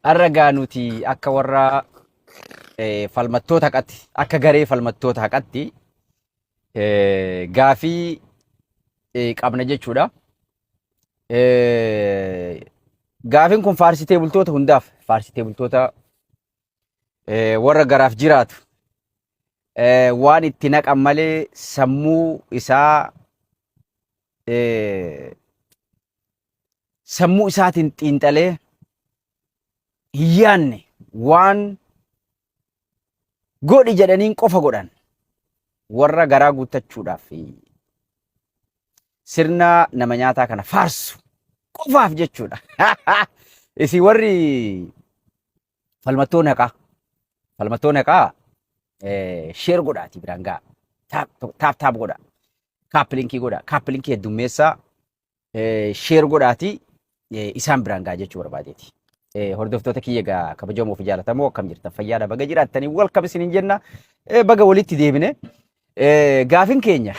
Arragaa nuti akka warra falmattoota haqatti akka garee falmattoota haqatti gaafii qabna jechuudha. Gaafiin kun faarsitee bultoota hundaaf faarsitee bultoota warra garaaf jiraatu waan itti naqan malee sammuu isaatiin xiinxalee hin yaanne waan godhi jedhaniin qofa godhan warra garaa guuttachuudhaaf sirna nama nyaataa kana faarsu qofaaf jechuudha. Isin warri falmattoonni haqaa sheer godhaati biraan ga'a. Taap godha. Kaappilinkii godha. Kaappilinkii heddummeessaa sheer godhaati isaan biraan ga'a jechuu barbaadeeti. Hordoftoota kiyya egaa kabajamoo fi jaallatamoo akkam jirtan fayyaadha baga jiraattanii welcome isiniin jenna baga walitti deebine gaafin keenya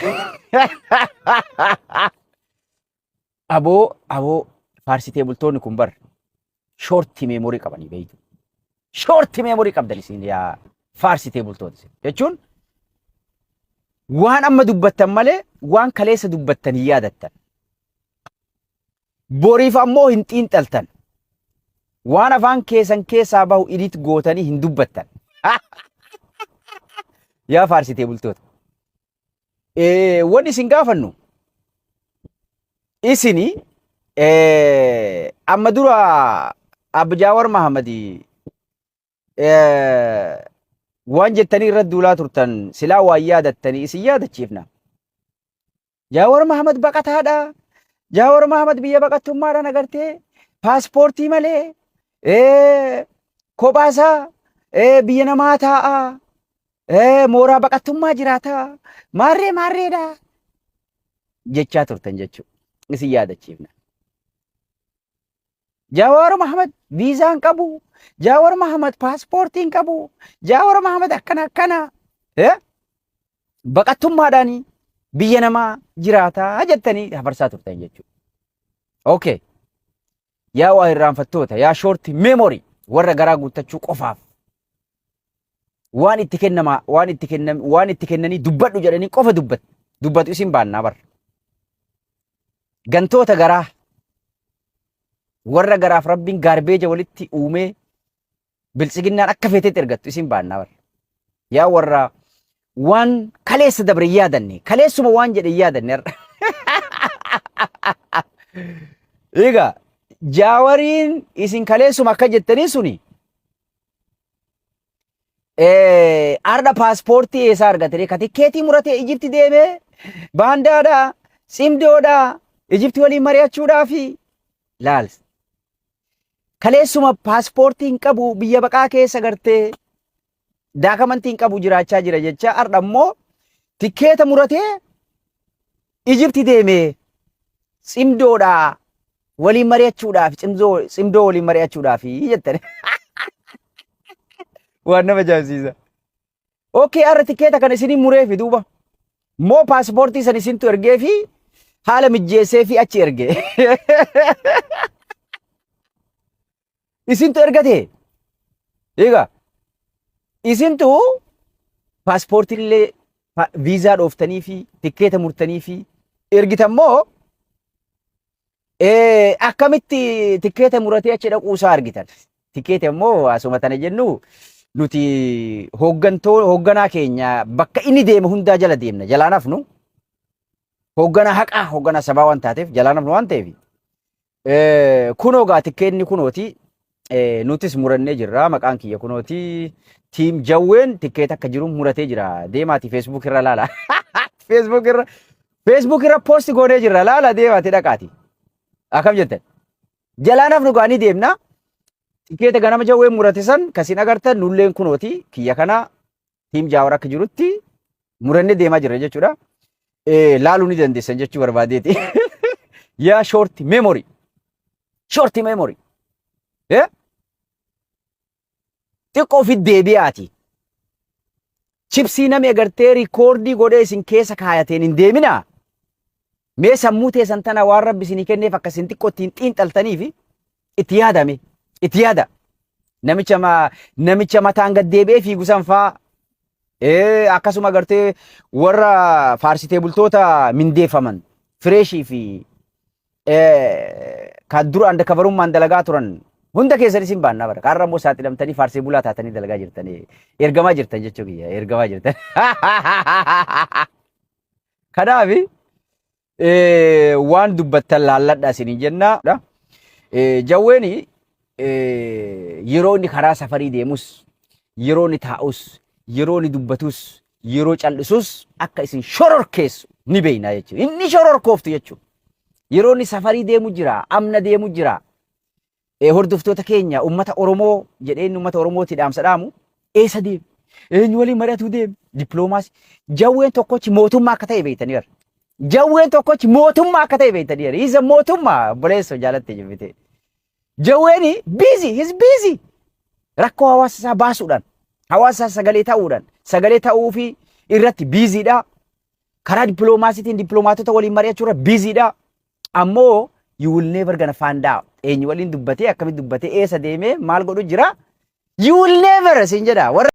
aboo faarsitee bultoonni kun bar shorti meemorii qabanii beeytu shorti meemorii qabdan isin yaa faarsitee bultoota jechuun waan amma dubbattan malee waan kaleessa dubbattan hin yaadattan boriif ammoo hin xiinxaltan waan afaan keessan keessaa bahu idit gootanii hin dubbattan. Yaa faarsitee bultoota. Wanni isin gaafannu isini amma dura Abbo Jawaar Mahammad waan jettanii irratti duulaa turtan silaa waan yaadattanii isin yaadachiifna. Jawaar Mahammad baqataadha. Jawaar Mahammad biyya baqattummaadhaan agartee paaspoortii malee kophaasaa biyya namaa taa'a mooraa baqattummaa jiraata maarreedha jechaa turtan jechuudha. Isin yaadachiifna. Jawaar Mahammad viizaan qabu, Jawaar Mahammad paaspoortiin qabu, Jawaar Mahammad akkana baqattummaadhaan biyya namaa jiraata jettanii hafarsaa turtan jechuudha. Okay. Yaa waa irraanfattoota yaa shorti meemorii warra garaa guuttachuu qofaaf waan itti kennanii dubbadhu jedhanii qofa dubbatu isin baannaa bar. Gantoota garaa warra garaaf rabbiin gaarbeeja walitti uumee biltsiginnaan akka feeteetti ergattu isin baannaa bar. Yaa warra waan kaleessa dabre yaadanne kaleessuma waan jedhe yaadanne. Egaa Jawaariin isin kaleessuma akka jettanii suni arda paaspoortii eessaa argatanii ka tikkeetii muratee Ijipti deemee baandaadha simdoodha Ijipti waliin mari'achuudhaaf laal kaleessuma paaspoortii hin qabu biyya baqaa keessa gartee daakamantii hin qabu jiraachaa jira jecha arda immoo tikkeeta muratee Ijipti deemee simdoodha waliin mari'achuudhaaf cimdoo waliin mari'achuudhaaf jettani. Waan nama jaamsiisa. Okay, arra tikkeeta kana isinii muree fi duuba moo paaspoortii san isintu ergee fi haala mijjeessee fi achi ergee. Isintu ergate. Egaa isintu paaspoortiillee viizaa dhooftanii fi tikkeeta murtanii fi ergitan moo akkamitti tikkeeta muratee achi dhaquusaa argitan. Tikkeeta immoo asuma tana jennu nuti hoogganaa keenya bakka inni deeme hundaa jala deemna jalaanaaf nu hoogganaa haqaa hoogganaa sabaa waan taateef jalaanaaf nu waan ta'eef kunoo gaa tikkeenni kunooti nutis murannee jirra maqaan kiyya kunooti tiim jawween tikkeeta akka jiru muratee jira deemaati feesbuuk irra laala. Feesbuuk irra poosti goonee jirra laala deemaati dhaqaati. Akkam jettan jalaanaaf nu gaanii deemna tikkeeta ganama jawween murate san kasin agartan nulleen kunooti kiyya kana tiim Jawaar akka jirutti murannee deemaa jirra jechuudha. Laaluu ni dandeessan jechuu barbaadeeti. Yaa shorti meemorii xiqqoo fi deebi'aati chipsii namni agartee rikoordii godhee isin keessa kaayateen hin deeminaa. Mee sammuu teessan tana waan rabbi isinii kenneef akka isin xiqqoo ittiin xiinxaltanii fi itti yaada. namicha mataan gad deebi'ee fiigu san faa akkasuma gartee warra faarsitee bultoota mindeeffaman fireeshii fi kan dura andakabarummaan dalagaa turan hunda keessanis hin baannaa bara. Kaarra immoo saaxilamtanii faarsee bulaa taatanii dalagaa jirtanii ergamaa jirtan jechuu kiyya ergamaa jirtan. Kanaaf waan dubbattan laalladhaa isinii jenna. Jawweeni yeroo inni karaa safarii deemus yeroo inni taa'us yeroo inni dubbatus yeroo cal'isus akka isin shororkeessu ni beekna jechuudha. Inni shororkooftu jechuudha. Yeroo inni safarii deemu jira, amna deemu jira. Hordoftoota keenya ummata Oromoo jedheen ummata Oromooti dhaamsa dhaamu eessa deemu? Eenyu waliin mari'atu deemu? Dippiloomaasii. Jawween tokkochi mootummaa akka ta'e beektaniira. Jawween tokkochi mootummaa akka ta'e beektaniira. Isa mootummaa boleessoo jaalatte jibite. Jawweeni he's busy. Rakkoo hawaasa isaa baasuudhaan, hawaasa sagalee ta'uu fi irratti biiziidha. Karaa dippiloomaasiitiin dippiloomaatota waliin mari'achuu irra biiziidha. Ammoo you will never gonna find out. Eenyu waliin dubbatee akkamitti dubbatee eessa deemee maal godhu jira? You will never sin jedha.